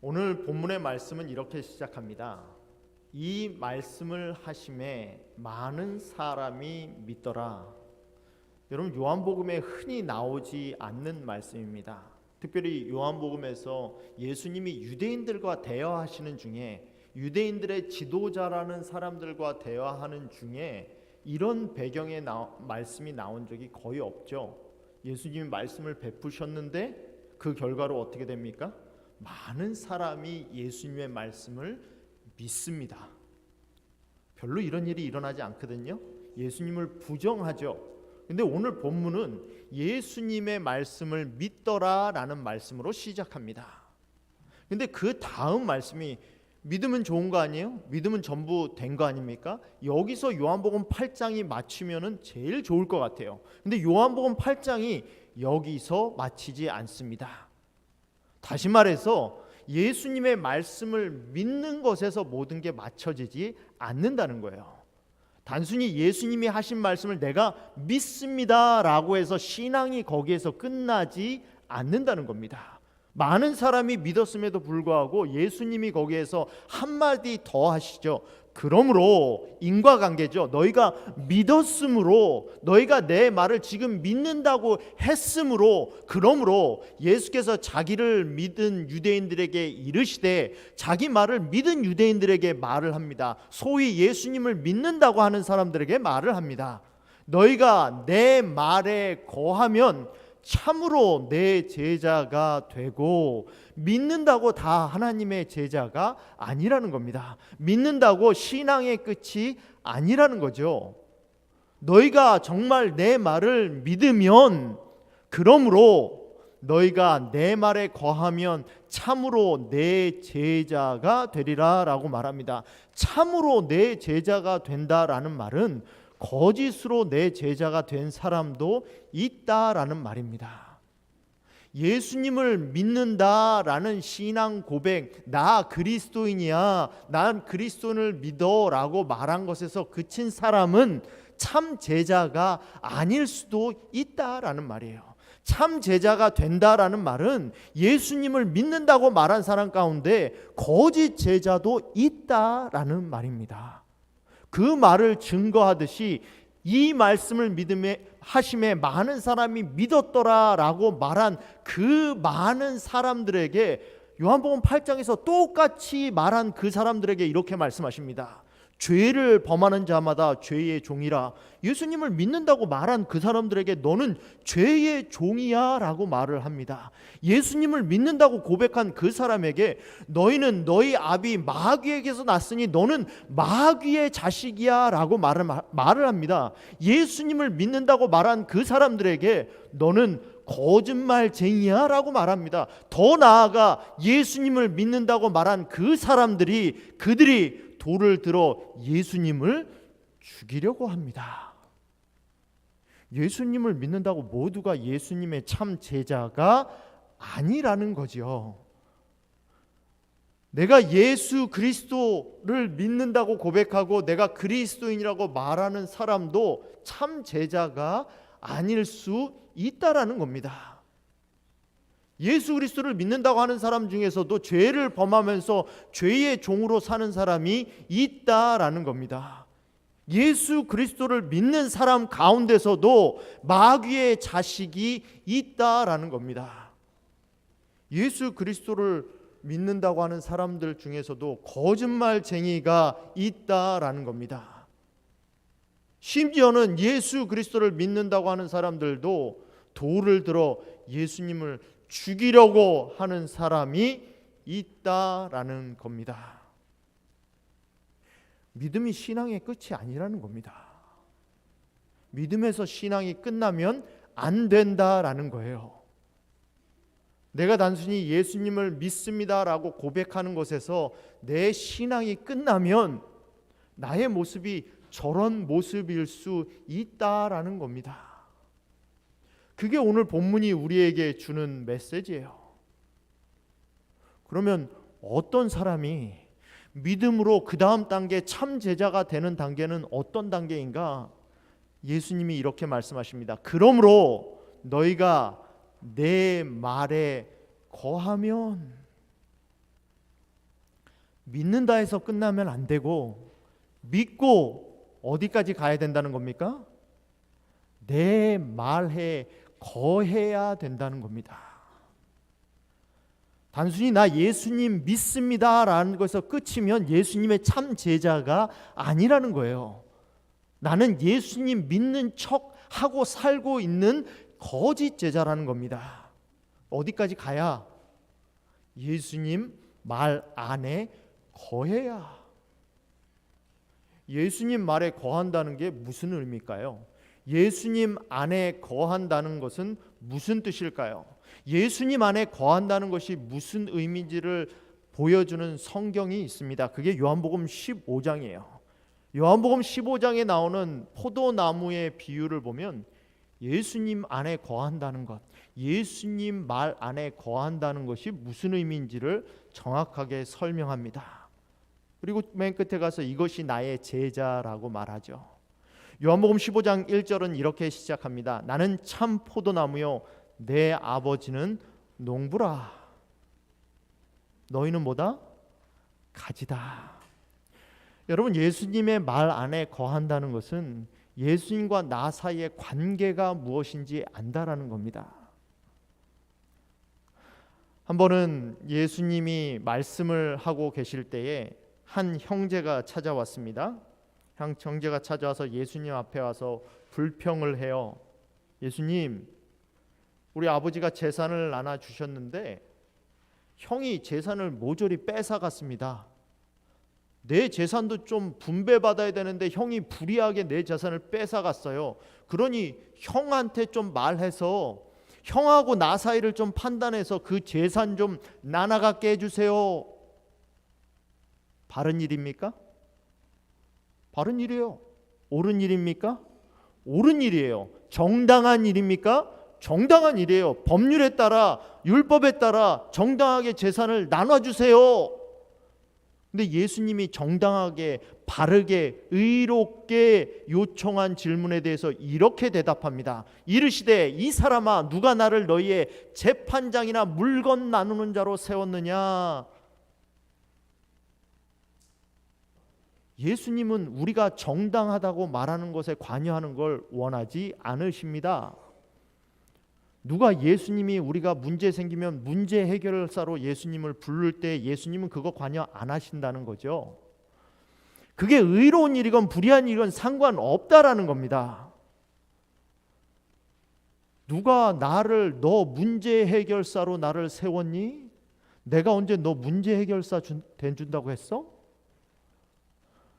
오늘 본문의 말씀은 이렇게 시작합니다. 이 말씀을 하심에 많은 사람이 믿더라. 여러분, 요한복음에 흔히 나오지 않는 말씀입니다. 특별히 요한복음에서 예수님이 유대인들과 대화하시는 중에, 유대인들의 지도자라는 사람들과 대화하는 중에 이런 배경의 말씀이 나온 적이 거의 없죠. 예수님이 말씀을 베푸셨는데 그 결과로 어떻게 됩니까? 많은 사람이 예수님의 말씀을 믿습니다. 별로 이런 일이 일어나지 않거든요. 예수님을 부정하죠. 근데 오늘 본문은 예수님의 말씀을 믿더라라는 말씀으로 시작합니다. 근데 그 다음 말씀이 믿으면 좋은 거 아니에요? 믿으면 전부 된 거 아닙니까? 여기서 요한복음 8장이 맞추면은 제일 좋을 것 같아요. 근데 요한복음 8장이 여기서 마치지 않습니다. 다시 말해서 예수님의 말씀을 믿는 것에서 모든 게 맞춰지지 않는다는 거예요. 단순히 예수님이 하신 말씀을 내가 믿습니다라고 해서 신앙이 거기에서 끝나지 않는다는 겁니다. 많은 사람이 믿었음에도 불구하고 예수님이 거기에서 한마디 더 하시죠. 그러므로, 인과관계죠. 너희가 믿었으므로, 너희가 내 말을 지금 믿는다고 했으므로, 그러므로 예수께서 자기를 믿은 유대인들에게 이르시되 자기 말을 믿은 유대인들에게 말을 합니다. 소위 예수님을 믿는다고 하는 사람들에게 말을 합니다. 너희가 내 말에 거하면 참으로 내 제자가 되고, 믿는다고 다 하나님의 제자가 아니라는 겁니다. 믿는다고 신앙의 끝이 아니라는 거죠. 너희가 정말 내 말을 믿으면, 그러므로 너희가 내 말에 거하면 참으로 내 제자가 되리라 라고 말합니다. 참으로 내 제자가 된다라는 말은 거짓으로 내 제자가 된 사람도 있다라는 말입니다. 예수님을 믿는다라는 신앙 고백, 나 그리스도인이야, 난 그리스도인을 믿어 라고 말한 것에서 그친 사람은 참 제자가 아닐 수도 있다라는 말이에요. 참 제자가 된다라는 말은 예수님을 믿는다고 말한 사람 가운데 거짓 제자도 있다라는 말입니다. 그 말을 증거하듯이 이 말씀을 하심에 많은 사람이 믿었더라라고 말한 그 많은 사람들에게 요한복음 8장에서 똑같이 말한 그 사람들에게 이렇게 말씀하십니다. 죄를 범하는 자마다 죄의 종이라. 예수님을 믿는다고 말한 그 사람들에게 너는 죄의 종이야 라고 말을 합니다. 예수님을 믿는다고 고백한 그 사람에게 너희는 너희 아비 마귀에게서 났으니 너는 마귀의 자식이야 라고 말을 합니다. 예수님을 믿는다고 말한 그 사람들에게 너는 거짓말쟁이야 라고 말합니다. 더 나아가 예수님을 믿는다고 말한 그 사람들이, 그들이 돌을 들어 예수님을 죽이려고 합니다. 예수님을 믿는다고 모두가 예수님의 참 제자가 아니라는 거지요. 내가 예수 그리스도를 믿는다고 고백하고 내가 그리스도인이라고 말하는 사람도 참 제자가 아닐 수 있다라는 겁니다. 예수 그리스도를 믿는다고 하는 사람 중에서도 죄를 범하면서 죄의 종으로 사는 사람이 있다라는 겁니다. 예수 그리스도를 믿는 사람 가운데서도 마귀의 자식이 있다라는 겁니다. 예수 그리스도를 믿는다고 하는 사람들 중에서도 거짓말쟁이가 있다라는 겁니다. 심지어는 예수 그리스도를 믿는다고 하는 사람들도 돌을 들어 예수님을 죽이려고 하는 사람이 있다라는 겁니다. 믿음이 신앙의 끝이 아니라는 겁니다. 믿음에서 신앙이 끝나면 안 된다라는 거예요. 내가 단순히 예수님을 믿습니다라고 고백하는 것에서 내 신앙이 끝나면 나의 모습이 저런 모습일 수 있다라는 겁니다. 그게 오늘 본문이 우리에게 주는 메시지예요. 그러면 어떤 사람이 믿음으로 그 다음 단계 참 제자가 되는 단계는 어떤 단계인가? 예수님이 이렇게 말씀하십니다. 그러므로 너희가 내 말에 거하면, 믿는다 해서 끝나면 안 되고 믿고 어디까지 가야 된다는 겁니까? 내 말에 거해야 된다는 겁니다. 단순히 나 예수님 믿습니다라는 것에서 끝이면 예수님의 참 제자가 아니라는 거예요. 나는 예수님 믿는 척하고 살고 있는 거짓 제자라는 겁니다. 어디까지 가야? 예수님 말 안에 거해야. 예수님 말에 거한다는 게 무슨 의미일까요? 예수님 안에 거한다는 것은 무슨 뜻일까요? 예수님 안에 거한다는 것이 무슨 의미인지를 보여주는 성경이 있습니다. 그게 요한복음 15장이에요. 요한복음 15장에 나오는 포도나무의 비유를 보면 예수님 안에 거한다는 것, 예수님 말 안에 거한다는 것이 무슨 의미인지를 정확하게 설명합니다. 그리고 맨 끝에 가서 이것이 나의 제자라고 말하죠. 요한복음 15장 1절은 이렇게 시작합니다. 나는 참 포도나무요 내 아버지는 농부라. 너희는 뭐다? 가지다. 여러분, 예수님의 말 안에 거한다는 것은 예수님과 나 사이의 관계가 무엇인지 안다라는 겁니다. 한 번은 예수님이 말씀을 하고 계실 때에 한 형제가 찾아왔습니다. 형제가 찾아와서 예수님 앞에 와서 불평을 해요. 예수님, 우리 아버지가 재산을 나눠 주셨는데 형이 재산을 모조리 뺏어갔습니다. 내 재산도 좀 분배받아야 되는데 형이 불이하게 내 재산을 뺏어갔어요. 그러니 형한테 좀 말해서 형하고 나 사이를 좀 판단해서 그 재산 좀 나눠갖게 해주세요. 바른 일입니까? 바른 일이에요. 옳은 일입니까? 옳은 일이에요. 정당한 일입니까? 정당한 일이에요. 법률에 따라, 율법에 따라 정당하게 재산을 나눠주세요. 근데 예수님이 정당하게, 바르게, 의롭게 요청한 질문에 대해서 이렇게 대답합니다. 이르시되 이 사람아, 누가 나를 너희의 재판장이나 물건 나누는 자로 세웠느냐? 예수님은 우리가 정당하다고 말하는 것에 관여하는 걸 원하지 않으십니다. 누가 예수님이 우리가 문제 생기면 문제 해결사로 예수님을 부를 때 예수님은 그거 관여 안 하신다는 거죠. 그게 의로운 일이건 불의한 일이건 상관없다라는 겁니다. 누가 나를 너 문제 해결사로 나를 세웠니? 내가 언제 너 문제 해결사 된준다고 했어?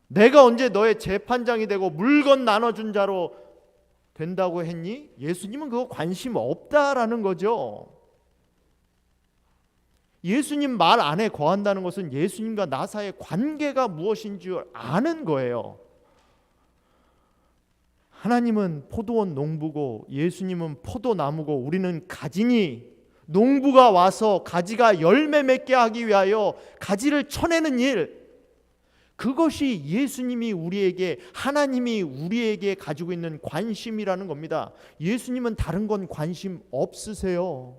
내가 언제 너의 재판장이 되고 물건 나눠준 자로 된다고 했니? 예수님은 그거 관심 없다라는 거죠. 예수님 말 안에 거한다는 것은 예수님과 나 사이의 관계가 무엇인 줄 아는 거예요. 하나님은 포도원 농부고 예수님은 포도나무고 우리는 가지니 농부가 와서 가지가 열매 맺게 하기 위하여 가지를 쳐내는 일, 그것이 예수님이 우리에게, 하나님이 우리에게 가지고 있는 관심이라는 겁니다. 예수님은 다른 건 관심 없으세요.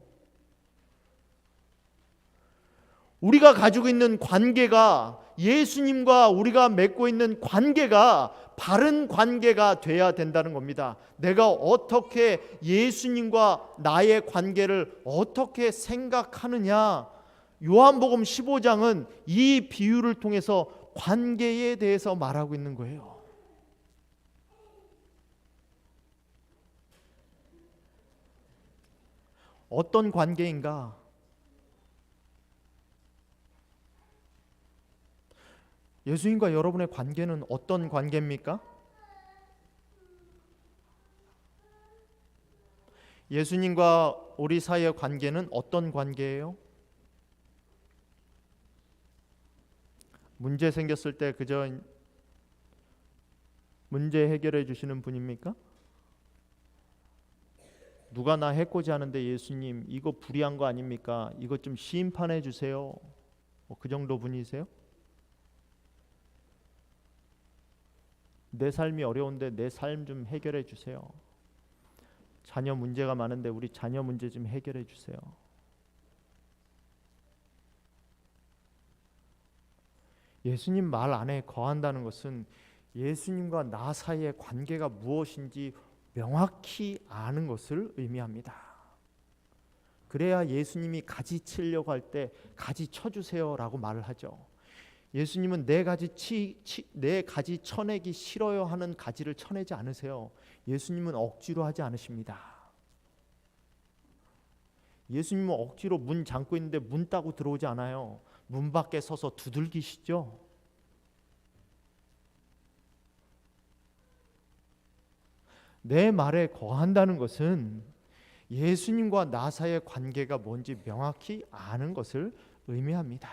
우리가 가지고 있는 관계가, 예수님과 우리가 맺고 있는 관계가 바른 관계가 돼야 된다는 겁니다. 내가 어떻게 예수님과 나의 관계를 어떻게 생각하느냐? 요한복음 15장은 이 비유를 통해서 관계에 대해서 말하고 있는 거예요. 어떤 관계인가? 예수님과 여러분의 관계는 어떤 관계입니까? 예수님과 우리 사이의 관계는 어떤 관계예요? 문제 생겼을 때 그저 문제 해결해 주시는 분입니까? 누가 나 해코지 하는데 예수님 이거 불의한 거 아닙니까? 이것 좀 심판해 주세요. 그 정도 분이세요? 내 삶이 어려운데 내 삶 좀 해결해 주세요. 자녀 문제가 많은데 우리 자녀 문제 좀 해결해 주세요. 예수님 말 안에 거한다는 것은 예수님과 나 사이의 관계가 무엇인지 명확히 아는 것을 의미합니다. 그래야 예수님이 가지 치려고 할 때 가지 쳐주세요라고 말을 하죠. 예수님은 내 가지 쳐내기 싫어요 하는 가지를 쳐내지 않으세요. 예수님은 억지로 하지 않으십니다. 예수님은 억지로 문 잠고 있는데 문 따고 들어오지 않아요. 문 밖에 서서 두들기시죠. 내 말에 거한다는 것은 예수님과 나 사이의 관계가 뭔지 명확히 아는 것을 의미합니다.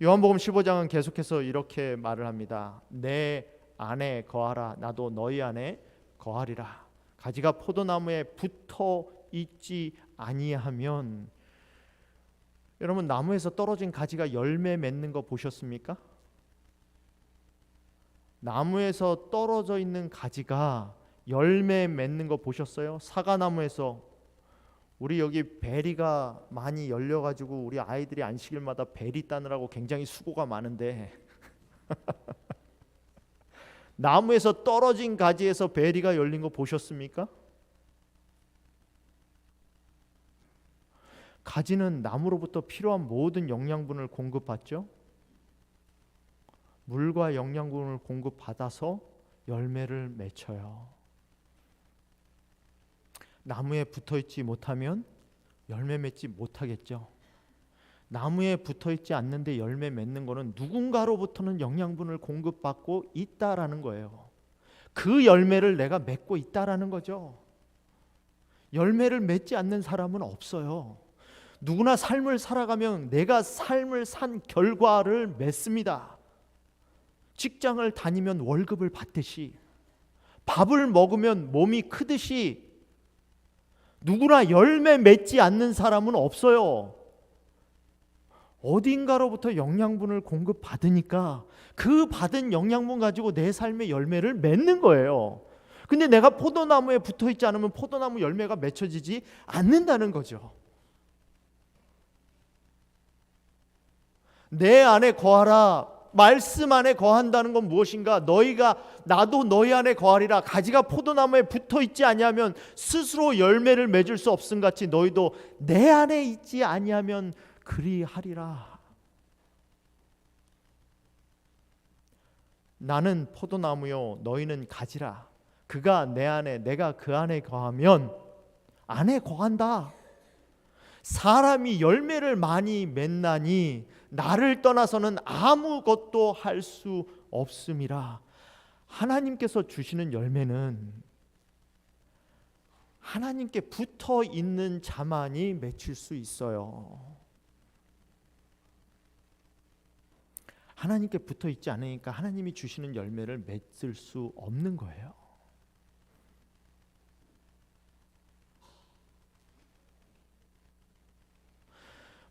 요한복음 15장은 계속해서 이렇게 말을 합니다. 내 안에 거하라 나도 너희 안에 거하리라. 가지가 포도나무에 붙어 있지 아니하면, 여러분 나무에서 떨어진 가지가 열매 맺는 거 보셨습니까? 나무에서 떨어져 있는 가지가 열매 맺는 거 보셨어요? 사과나무에서 우리 여기 베리가 많이 열려가지고 우리 아이들이 안식일마다 베리 따느라고 굉장히 수고가 많은데 나무에서 떨어진 가지에서 베리가 열린 거 보셨습니까? 가지는 나무로부터 필요한 모든 영양분을 공급받죠. 물과 영양분을 공급받아서 열매를 맺혀요. 나무에 붙어있지 못하면 열매 맺지 못하겠죠. 나무에 붙어있지 않는데 열매 맺는 것은 누군가로부터는 영양분을 공급받고 있다라는 거예요. 그 열매를 내가 맺고 있다라는 거죠. 열매를 맺지 않는 사람은 없어요. 누구나 삶을 살아가면 내가 삶을 산 결과를 맺습니다. 직장을 다니면 월급을 받듯이, 밥을 먹으면 몸이 크듯이 누구나 열매 맺지 않는 사람은 없어요. 어딘가로부터 영양분을 공급받으니까 그 받은 영양분 가지고 내 삶의 열매를 맺는 거예요. 근데 내가 포도나무에 붙어있지 않으면 포도나무 열매가 맺혀지지 않는다는 거죠. 내 안에 거하라, 말씀 안에 거한다는 건 무엇인가? 너희가 나도 너희 안에 거하리라. 가지가 포도나무에 붙어있지 아니하면 스스로 열매를 맺을 수 없음 같이 너희도 내 안에 있지 아니하면 그리하리라. 나는 포도나무요 너희는 가지라. 그가 내 안에 내가 그 안에 거하면 안에 거한다. 사람이 열매를 많이 맺나니 나를 떠나서는 아무것도 할 수 없음이라. 하나님께서 주시는 열매는 하나님께 붙어 있는 자만이 맺힐 수 있어요. 하나님께 붙어 있지 않으니까 하나님이 주시는 열매를 맺을 수 없는 거예요.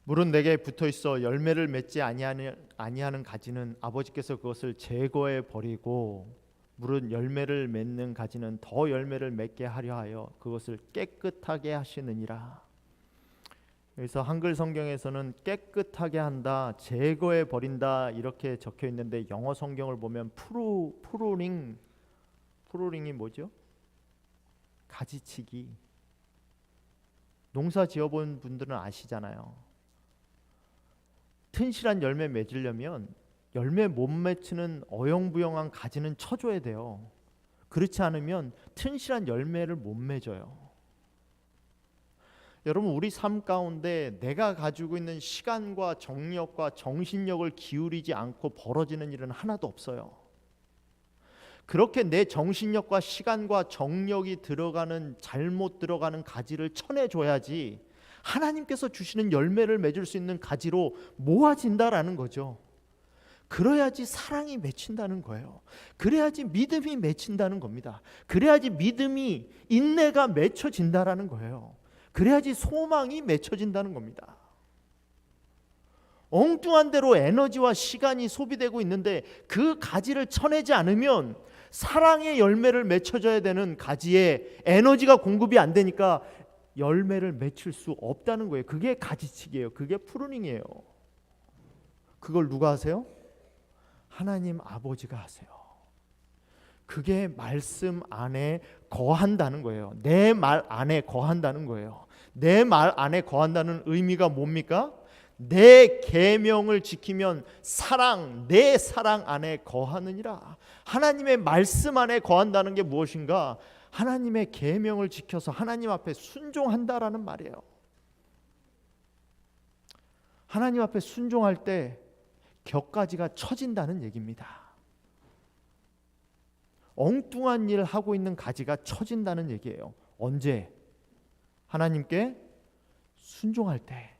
물은 내게 붙어 있어 열매를 맺지 아니하는 가지는 아버지께서 그것을 제거해 버리고 물은 열매를 맺는 가지는 더 열매를 맺게 하려 하여 그것을 깨끗하게 하시느니라. 그래서 한글 성경에서는 깨끗하게 한다, 제거해 버린다 이렇게 적혀 있는데 영어 성경을 보면 프루닝이 뭐죠? 가지치기. 농사 지어본 분들은 아시잖아요. 튼실한 열매 맺으려면 열매 못 맺히는 어영부영한 가지는 쳐줘야 돼요. 그렇지 않으면 튼실한 열매를 못 맺어요. 여러분 우리 삶 가운데 내가 가지고 있는 시간과 정력과 정신력을 기울이지 않고 벌어지는 일은 하나도 없어요. 그렇게 내 정신력과 시간과 정력이 잘못 들어가는 가지를 쳐내줘야지 하나님께서 주시는 열매를 맺을 수 있는 가지로 모아진다라는 거죠. 그래야지 사랑이 맺힌다는 거예요. 그래야지 믿음이 맺힌다는 겁니다. 그래야지 믿음이 인내가 맺혀진다라는 거예요. 그래야지 소망이 맺혀진다는 겁니다. 엉뚱한 대로 에너지와 시간이 소비되고 있는데 그 가지를 쳐내지 않으면 사랑의 열매를 맺혀져야 되는 가지에 에너지가 공급이 안 되니까 열매를 맺힐 수 없다는 거예요. 그게 가지치기예요. 그게 프루닝이에요. 그걸 누가 하세요? 하나님 아버지가 하세요. 그게 말씀 안에 거한다는 거예요. 내 말 안에 거한다는 거예요. 내 말 안에 거한다는 의미가 뭡니까? 내 계명을 지키면 내 사랑 안에 거하느니라. 하나님의 말씀 안에 거한다는 게 무엇인가? 하나님의 계명을 지켜서 하나님 앞에 순종한다라는 말이에요. 하나님 앞에 순종할 때 격가지가 처진다는 얘기입니다. 엉뚱한 일 하고 있는 가지가 처진다는 얘기예요. 언제? 하나님께 순종할 때.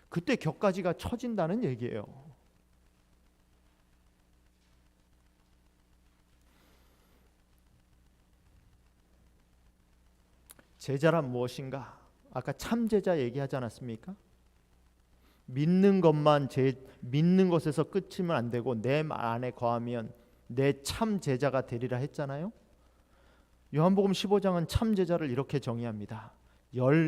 그때 격가지가 처진다는 얘기예요. 제자란 무엇인가? 아까 참제자 얘기하지 않았습니까? 믿는 것에서 끝이면 안 되고 내 말 안에 거하면 내 참제자가 되리라 했잖아요. 요한복음 15장은 참제자를 이렇게 정의합니다.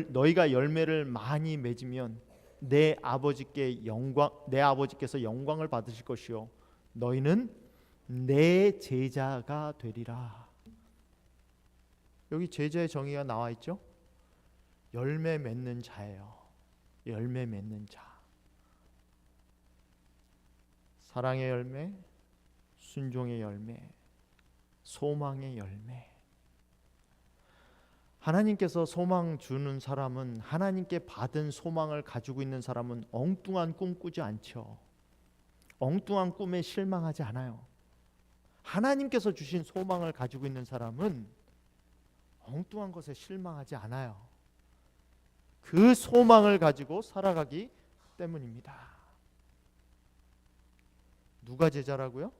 너희가 열매를 많이 맺으면 내 아버지께서 영광을 받으실 것이요 너희는 내 제자가 되리라. 여기 제자의 정의가 나와 있죠. 열매 맺는 자예요. 열매 맺는 자. 사랑의 열매, 순종의 열매, 소망의 열매. 하나님께서 소망 주는 사람은, 하나님께 받은 소망을 가지고 있는 사람은 엉뚱한 꿈 꾸지 않죠. 엉뚱한 꿈에 실망하지 않아요. 하나님께서 주신 소망을 가지고 있는 사람은 엉뚱한 것에 실망하지 않아요. 그 소망을 가지고 살아가기 때문입니다. 누가 제자라고요?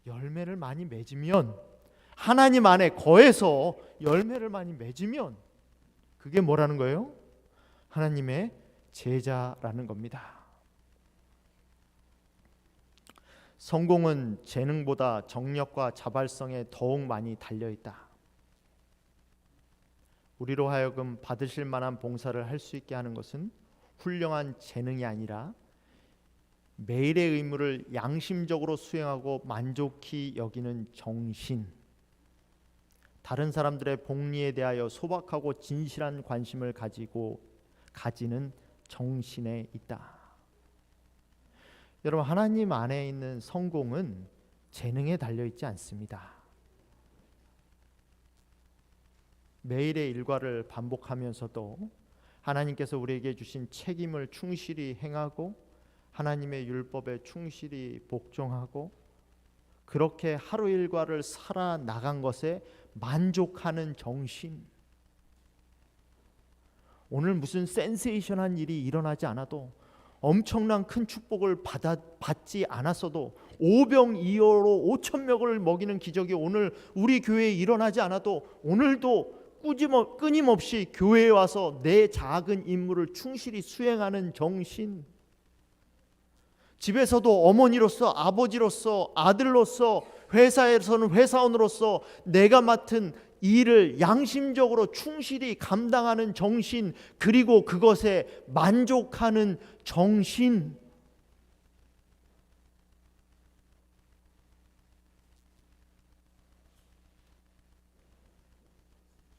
열매를 많이 맺으면, 하나님 안에 거해서 열매를 많이 맺으면 그게 뭐라는 거예요? 하나님의 제자라는 겁니다. 성공은 재능보다 정력과 자발성에 더욱 많이 달려있다. 우리로 하여금 받으실 만한 봉사를 할 수 있게 하는 것은 훌륭한 재능이 아니라 매일의 의무를 양심적으로 수행하고 만족히 여기는 정신, 다른 사람들의 복리에 대하여 소박하고 진실한 관심을 가지는 정신에 있다. 여러분, 하나님 안에 있는 성공은 재능에 달려있지 않습니다. 매일의 일과를 반복하면서도 하나님께서 우리에게 주신 책임을 충실히 행하고 하나님의 율법에 충실히 복종하고 그렇게 하루 일과를 살아나간 것에 만족하는 정신. 오늘 무슨 센세이션한 일이 일어나지 않아도, 엄청난 큰 축복을 받지 않았어도, 오병이어로 5,000명을 먹이는 기적이 오늘 우리 교회에 일어나지 않아도 오늘도 끊임없이 교회에 와서 내 작은 임무를 충실히 수행하는 정신. 집에서도 어머니로서, 아버지로서, 아들로서, 회사에서는 회사원으로서 내가 맡은 일을 양심적으로 충실히 감당하는 정신, 그리고 그것에 만족하는 정신.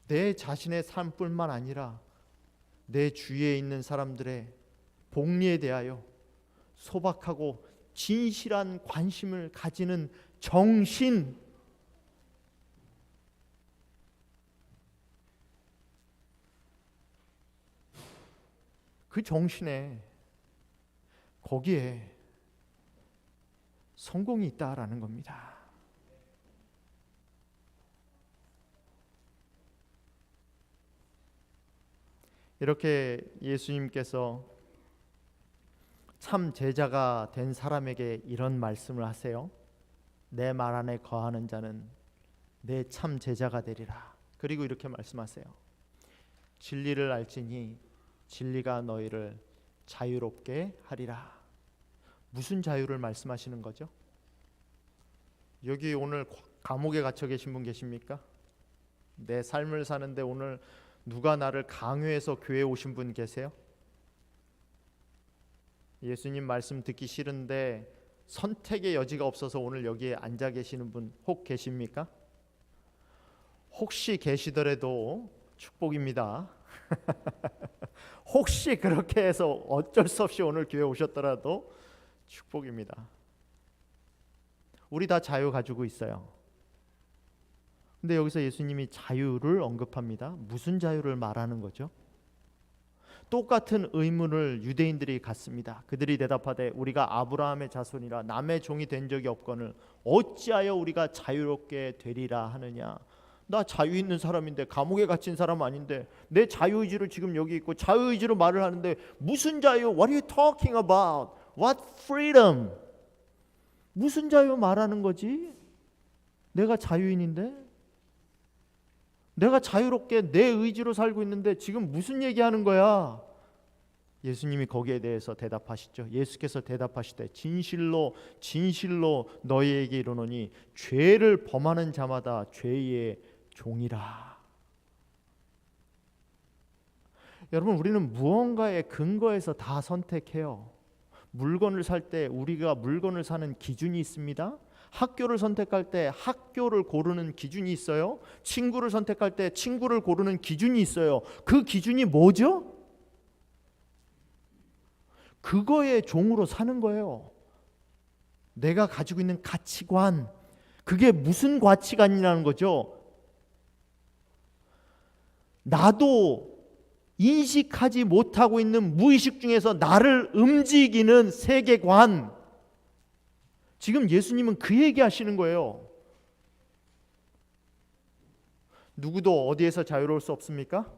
내 자신의 삶뿐만 아니라 내 주위에 있는 사람들의 복리에 대하여 소박하고 진실한 관심을 가지는 정신. 그 정신에, 거기에 성공이 있다라는 겁니다. 이렇게 예수님께서 참 제자가 된 사람에게 이런 말씀을 하세요. 내 말 안에 거하는 자는 내 참 제자가 되리라. 그리고 이렇게 말씀하세요. 진리를 알지니 진리가 너희를 자유롭게 하리라. 무슨 자유를 말씀하시는 거죠? 여기 오늘 감옥에 갇혀 계신 분 계십니까? 내 삶을 사는데 오늘 누가 나를 강요해서 교회에 오신 분 계세요? 예수님 말씀 듣기 싫은데 선택의 여지가 없어서 오늘 여기에 앉아 계시는 분 혹 계십니까? 혹시 계시더라도 축복입니다. 혹시 그렇게 해서 어쩔 수 없이 오늘 교회 오셨더라도 축복입니다. 우리 다 자유 가지고 있어요. 근데 여기서 예수님이 자유를 언급합니다. 무슨 자유를 말하는 거죠? 똑같은 의문을 유대인들이 갖습니다. 그들이 대답하되 우리가 아브라함의 자손이라 남의 종이 된 적이 없거늘 어찌하여 우리가 자유롭게 되리라 하느냐. 나 자유 있는 사람인데, 감옥에 갇힌 사람 아닌데, 내 자유의지로 지금 여기 있고 자유의지로 말을 하는데 무슨 자유? What are you talking about? What freedom? 무슨 자유 말하는 거지? 내가 자유인인데, 내가 자유롭게 내 의지로 살고 있는데 지금 무슨 얘기하는 거야? 예수님이 거기에 대해서 대답하시죠. 예수께서 대답하시되 진실로 진실로 너희에게 이르노니 죄를 범하는 자마다 죄의 종이라. 여러분, 우리는 무언가의 근거에서 다 선택해요. 물건을 살 때 우리가 물건을 사는 기준이 있습니다. 학교를 선택할 때 학교를 고르는 기준이 있어요. 친구를 선택할 때 친구를 고르는 기준이 있어요. 그 기준이 뭐죠? 그거의 종으로 사는 거예요. 내가 가지고 있는 가치관, 그게 무슨 가치관이라는 거죠? 나도 인식하지 못하고 있는 무의식 중에서 나를 움직이는 세계관. 지금 예수님은 그 얘기 하시는 거예요. 누구도 어디에서 자유로울 수 없습니까?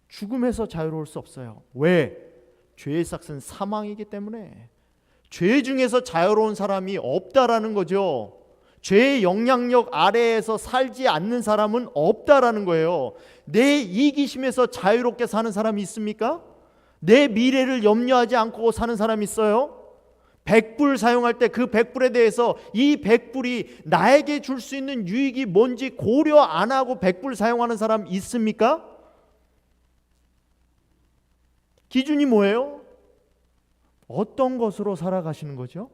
죽음에서 자유로울 수 없어요. 왜? 죄의 삭은 사망이기 때문에. 죄 중에서 자유로운 사람이 없다라는 거죠. 죄의 영향력 아래에서 살지 않는 사람은 없다라는 거예요. 내 이기심에서 자유롭게 사는 사람이 있습니까? 내 미래를 염려하지 않고 사는 사람이 있어요? 100불 사용할 때 그 100불에 대해서 이 100불이 나에게 줄 수 있는 유익이 뭔지 고려 안 하고 100불 사용하는 사람 있습니까? 기준이 뭐예요? 어떤 것으로 살아가시는 거죠?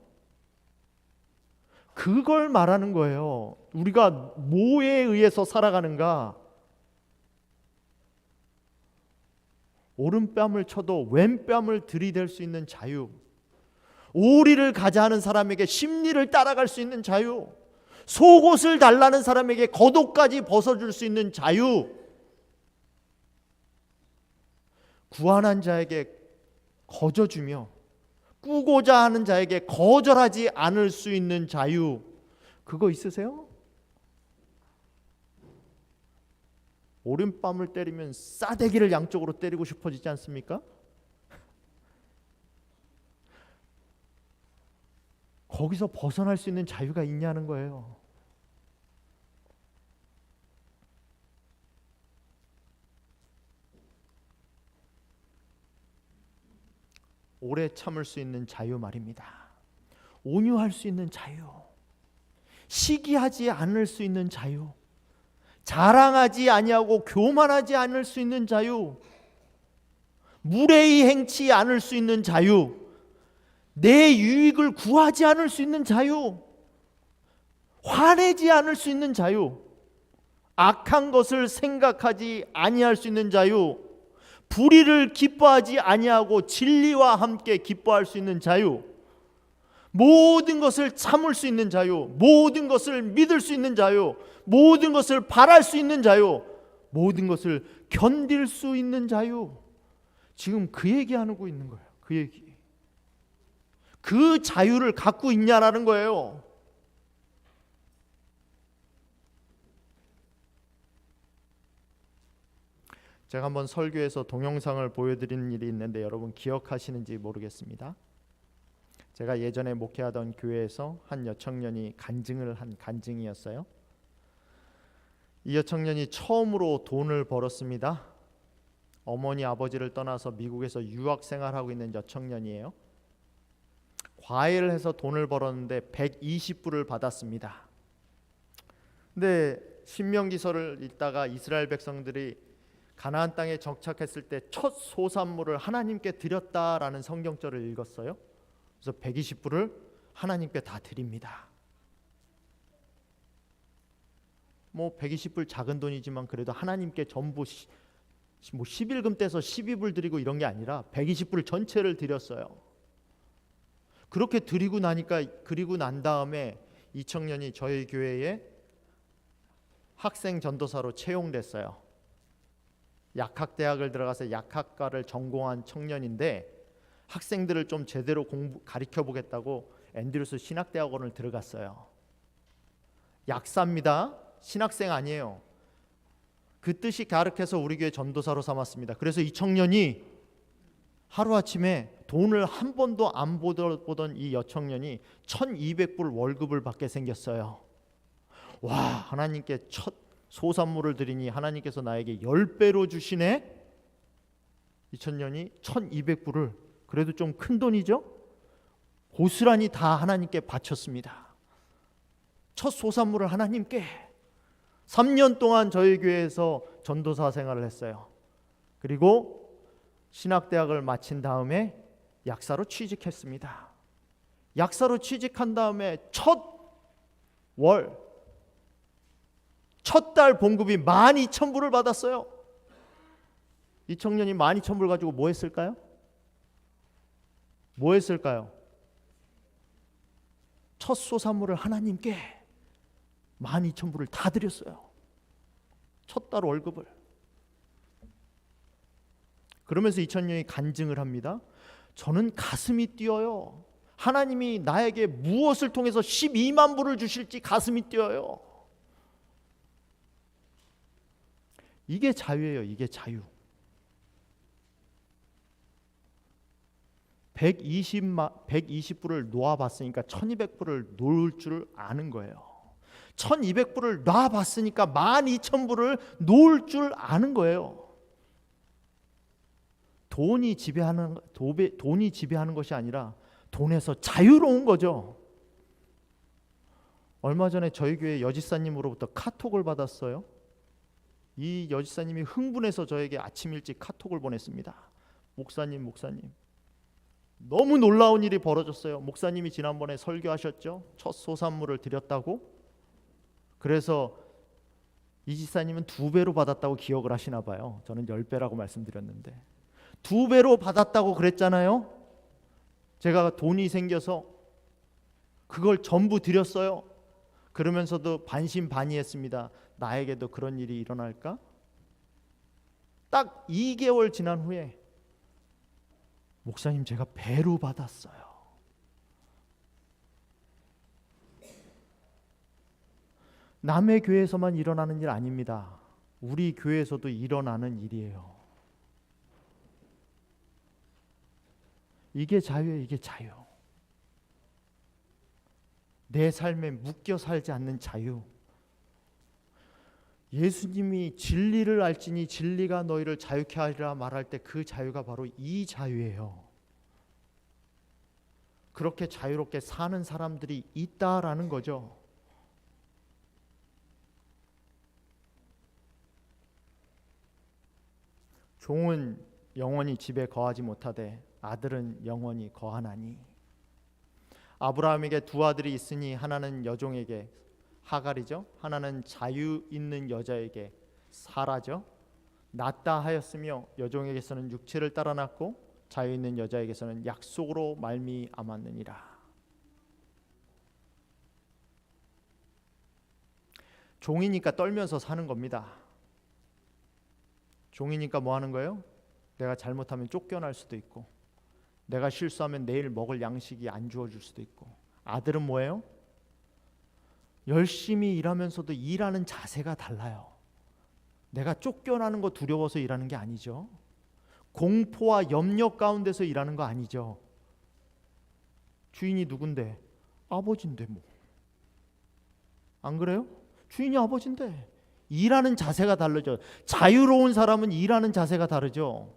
그걸 말하는 거예요. 우리가 뭐에 의해서 살아가는가? 오른뺨을 쳐도 왼뺨을 들이댈 수 있는 자유, 오리를 가자 하는 사람에게 심리를 따라갈 수 있는 자유, 속옷을 달라는 사람에게 겉옷까지 벗어줄 수 있는 자유, 구한한 자에게 거저주며 꾸고자 하는 자에게 거절하지 않을 수 있는 자유, 그거 있으세요? 오른뺨을 때리면 싸대기를 양쪽으로 때리고 싶어지지 않습니까? 거기서 벗어날 수 있는 자유가 있냐는 거예요. 오래 참을 수 있는 자유 말입니다. 온유할 수 있는 자유, 시기하지 않을 수 있는 자유, 자랑하지 아니하고 교만하지 않을 수 있는 자유, 무례히 행치 않을 수 있는 자유, 내 유익을 구하지 않을 수 있는 자유, 화내지 않을 수 있는 자유, 악한 것을 생각하지 아니할 수 있는 자유, 불의를 기뻐하지 아니하고 진리와 함께 기뻐할 수 있는 자유, 모든 것을 참을 수 있는 자유, 모든 것을 믿을 수 있는 자유, 모든 것을 바랄 수 있는 자유, 모든 것을 견딜 수 있는 자유. 지금 그 얘기하고 있는 거예요. 그 얘기. 그 자유를 갖고 있냐라는 거예요. 제가 한번 설교에서 동영상을 보여드리는 일이 있는데 여러분 기억하시는지 모르겠습니다. 제가 예전에 목회하던 교회에서 한 여청년이 간증을 한 간증이었어요. 이 여청년이 처음으로 돈을 벌었습니다. 어머니 아버지를 떠나서 미국에서 유학 생활하고 있는 여청년이에요. 과외를 해서 돈을 벌었는데 120불을 받았습니다. 근데 신명기서를 읽다가 이스라엘 백성들이 가나안 땅에 정착했을 때 첫 소산물을 하나님께 드렸다라는 성경절을 읽었어요. 그래서 120불을 하나님께 다 드립니다. 뭐 120불 작은 돈이지만 그래도 하나님께 전부 뭐 11금 떼서 12불 드리고 이런 게 아니라 120불 전체를 드렸어요. 그렇게 드리고 나니까, 그리고 난 다음에 이 청년이 저희 교회에 학생 전도사로 채용됐어요. 약학대학을 들어가서 약학과를 전공한 청년인데 학생들을 좀 제대로 가르쳐 보겠다고 앤드루스 신학대학원을 들어갔어요. 약사입니다. 신학생 아니에요. 그 뜻이 가르쳐서 우리 교회 전도사로 삼았습니다. 그래서 이 청년이 하루아침에 돈을 한 번도 안 보던 이 여청년이 1200불 월급을 받게 생겼어요. 와, 하나님께 첫 소산물을 드리니 하나님께서 나에게 10배로 주시네. 이 청년이 1200불을, 그래도 좀 큰 돈이죠, 고스란히 다 하나님께 바쳤습니다. 첫 소산물을 하나님께. 3년 동안 저희 교회에서 전도사 생활을 했어요. 그리고 신학대학을 마친 다음에 약사로 취직했습니다. 약사로 취직한 다음에 첫 달 봉급이 12,000불을 받았어요. 이 청년이 12,000불 가지고 뭐 했을까요? 첫 소산물을 하나님께 12,000불을 다 드렸어요. 첫 달 월급을. 그러면서 이 청년이 간증을 합니다. 저는 가슴이 뛰어요. 하나님이 나에게 무엇을 통해서 12만 불을 주실지 가슴이 뛰어요. 이게 자유예요. 이게 자유. 120불을 놓아봤으니까 1200불을 놓을 줄 아는 거예요. 1200불을 놔봤으니까 12,000불을 놓을 줄 아는 거예요. 돈이 지배하는 것이 아니라 돈에서 자유로운 거죠. 얼마 전에 저희 교회 여지사님으로부터 카톡을 받았어요. 이 여지사님이 흥분해서 저에게 아침 일찍 카톡을 보냈습니다. 목사님, 너무 놀라운 일이 벌어졌어요. 목사님이 지난번에 설교하셨죠? 첫 소산물을 드렸다고. 그래서 이 지사님은 2배로 받았다고 기억을 하시나 봐요. 저는 10배라고 말씀드렸는데 2배로 받았다고 그랬잖아요. 제가 돈이 생겨서 그걸 전부 드렸어요. 그러면서도 반신반의했습니다. 나에게도 그런 일이 일어날까? 딱 2개월 지난 후에 목사님, 제가 배로 받았어요. 남의 교회에서만 일어나는 일 아닙니다. 우리 교회에서도 일어나는 일이에요. 이게 자유예요. 이게 자유. 내 삶에 묶여 살지 않는 자유. 예수님이 진리를 알지니 진리가 너희를 자유케 하리라 말할 때 그 자유가 바로 이 자유예요. 그렇게 자유롭게 사는 사람들이 있다라는 거죠. 종은 영원히 집에 거하지 못하되 아들은 영원히 거하나니. 아브라함에게 2 아들이 있으니 하나는 여종에게 하갈이죠. 하나는 자유 있는 여자에게 사라죠. 낳다 하였으며 여종에게서는 육체를 따라 낳고 자유 있는 여자에게서는 약속으로 말미암았느니라. 종이니까 떨면서 사는 겁니다. 종이니까 뭐 하는 거예요? 내가 잘못하면 쫓겨날 수도 있고, 내가 실수하면 내일 먹을 양식이 안 주어질 수도 있고. 아들은 뭐예요? 열심히 일하면서도 일하는 자세가 달라요. 내가 쫓겨나는 거 두려워서 일하는 게 아니죠. 공포와 염려 가운데서 일하는 거 아니죠. 주인이 누군데? 아버지인데 뭐. 안 그래요? 주인이 아버지인데. 일하는 자세가 다르죠. 자유로운 사람은 일하는 자세가 다르죠.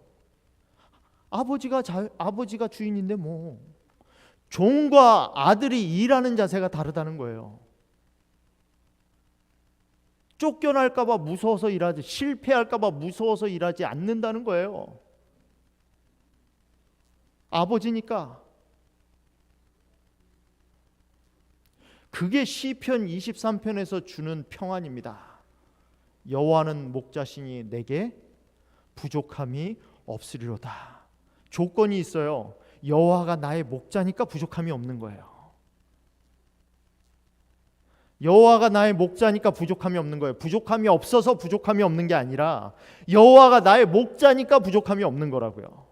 아버지가 주인인데 뭐. 종과 아들이 일하는 자세가 다르다는 거예요. 쫓겨날까 봐 무서워서 일하지, 실패할까 봐 무서워서 일하지 않는다는 거예요. 아버지니까. 그게 시편 23편에서 주는 평안입니다. 여호와는 목자시니 내게 부족함이 없으리로다. 조건이 있어요. 여호와가 나의 목자니까 부족함이 없는 거예요. 여호와가 나의 목자니까 부족함이 없는 거예요. 부족함이 없어서 부족함이 없는 게 아니라 여호와가 나의 목자니까 부족함이 없는 거라고요.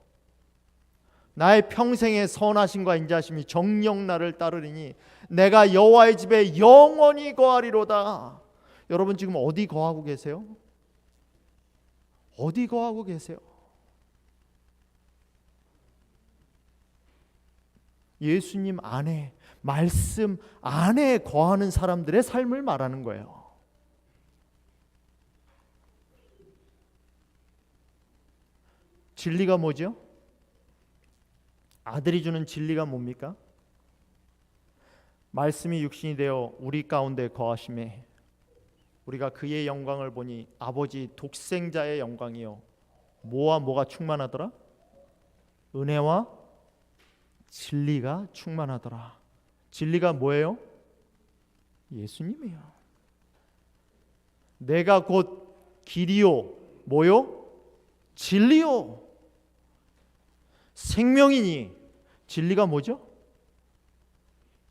나의 평생의 선하심과 인자하심이 정녕 나를 따르리니 내가 여호와의 집에 영원히 거하리로다. 여러분 지금 어디 거하고 계세요? 어디 거하고 계세요? 예수님 안에, 말씀 안에 거하는 사람들의 삶을 말하는 거예요. 진리가 뭐죠? 아들이 주는 진리가 뭡니까? 말씀이 육신이 되어 우리 가운데 거하심에 우리가 그의 영광을 보니 아버지 독생자의 영광이요 뭐와 뭐가 충만하더라? 은혜와 진리가 충만하더라. 진리가 뭐예요? 예수님이에요. 내가 곧 길이요 뭐요? 진리요 생명이니. 진리가 뭐죠?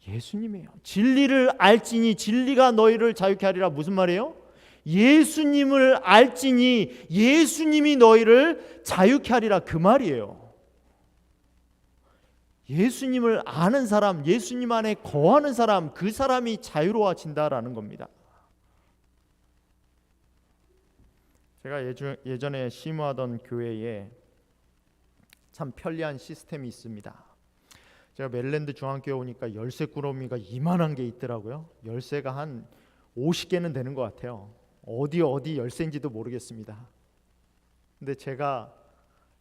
예수님이에요. 진리를 알지니 진리가 너희를 자유케 하리라. 무슨 말이에요? 예수님을 알지니 예수님이 너희를 자유케 하리라 그 말이에요. 예수님을 아는 사람, 예수님 안에 거하는 사람, 그 사람이 자유로워진다라는 겁니다. 제가 예전에 심호하던 교회에 참 편리한 시스템이 있습니다. 제가 메릴랜드 중앙교회 오니까 열쇠 꾸러미가 이만한 게 있더라고요. 열쇠가 한 50개는 되는 것 같아요. 어디 열쇠인지도 모르겠습니다. 근데 제가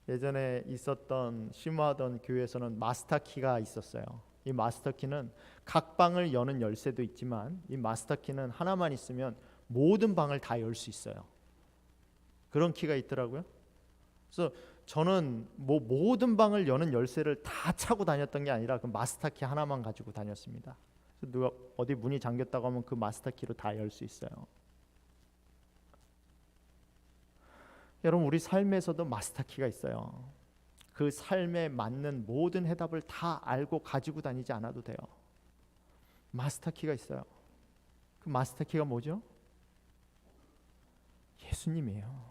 예전에 있었던 심호하던 교회에서는 마스터키가 있었어요. 이 마스터키는 각 방을 여는 열쇠도 있지만 이 마스터키는 하나만 있으면 모든 방을 다 열 수 있어요. 그런 키가 있더라고요. 그래서 저는 모든 방을 여는 열쇠를 다 차고 다녔던 게 아니라 그 마스터키 하나만 가지고 다녔습니다. 그래서 누가 어디 문이 잠겼다고 하면 그 마스터키로 다 열 수 있어요. 여러분 우리 삶에서도 마스터키가 있어요. 그 삶에 맞는 모든 해답을 다 알고 가지고 다니지 않아도 돼요. 마스터키가 있어요. 그 마스터키가 뭐죠? 예수님이에요.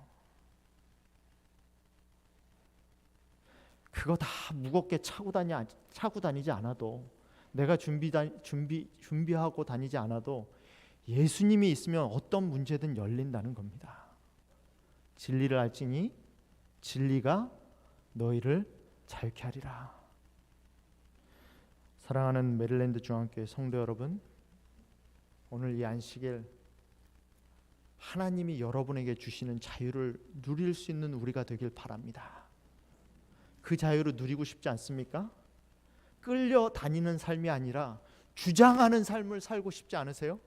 그거 다 무겁게 차고 다니지 않아도 내가 준비하고 다니지 않아도 예수님이 있으면 어떤 문제든 열린다는 겁니다. 진리를 알지니 진리가 너희를 자유케 하리라. 사랑하는 메릴랜드 중앙교회 성도 여러분, 오늘 이 안식일 하나님이 여러분에게 주시는 자유를 누릴 수 있는 우리가 되길 바랍니다. 그 자유를 누리고 싶지 않습니까? 끌려다니는 삶이 아니라 주장하는 삶을 살고 싶지 않으세요?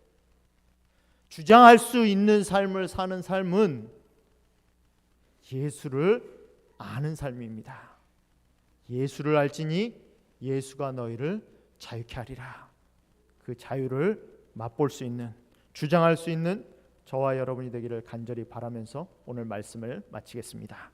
주장할 수 있는 삶을 사는 삶은 예수를 아는 삶입니다. 예수를 알지니 예수가 너희를 자유케 하리라. 그 자유를 맛볼 수 있는, 주장할 수 있는 저와 여러분이 되기를 간절히 바라면서 오늘 말씀을 마치겠습니다.